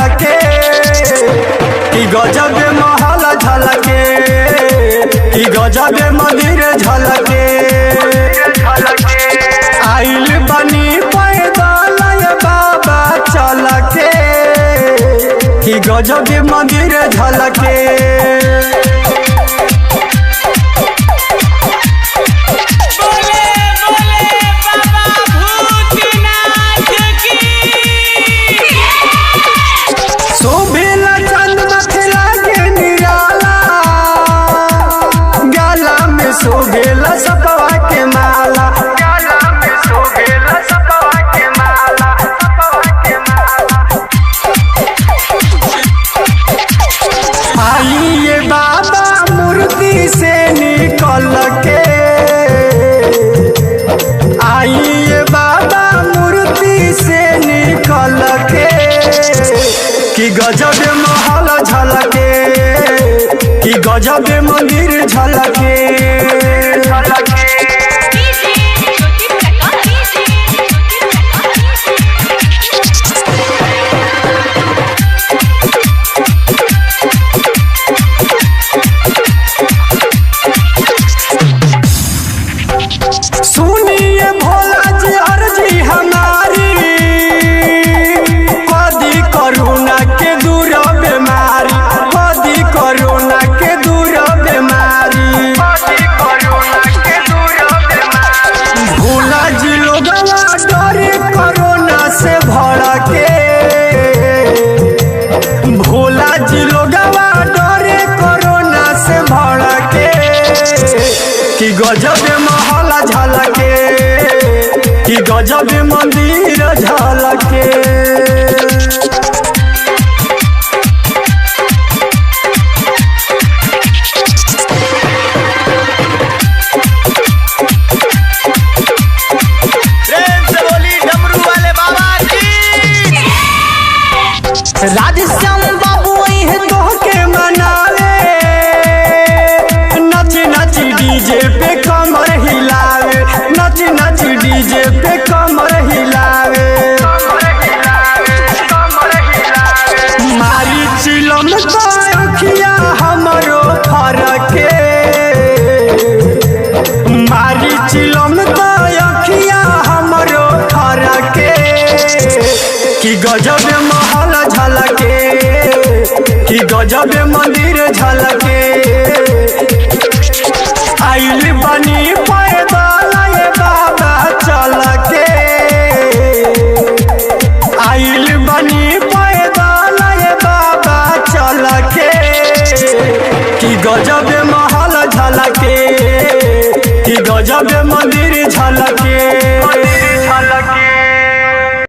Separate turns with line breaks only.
झलके कि गजब महल झलके कि गजब मंदिर झलके आइल बनी पैदल बाबा चलके कि गजब मंदिर झलके। शोभेला सपवा के माला गाला में शोभेला सपवा के माला आइए बाबा मूर्ति से निकल के आइए बाबा मूर्ति से निकल के कि गजब महल झलके कि गजब मंदिर झलके। सुनिए भोला जी अर्जी हमारी कदी कोरोना के दूर बीमारी कदी कोरोना के दूर बीमारी भोला जी लोगवा डरे कोरोना से भड़के भोला जी लोगवा डरे कोरोना से भड़के कि गजब महल झलके कि गजब मंदिर झलके।
प्रेम से बोली डमरू वाले बाबा की।
राधेश्याम बाबू है तोहके मनावे नच नच डीजे पे कमर हिलावे नच नच डीजे पे कमर हिलावे मारी चिलम तो अखिया हमरो फरके मारी चिलम तो अखिया हमरो फरके कि गजब महल झलके कि गजब मंदिर झलके आइल बनी पैदल बाबा चलके आइल बनी पैदल बाबा चलके कि गजब महल झलके कि गजब मंदिर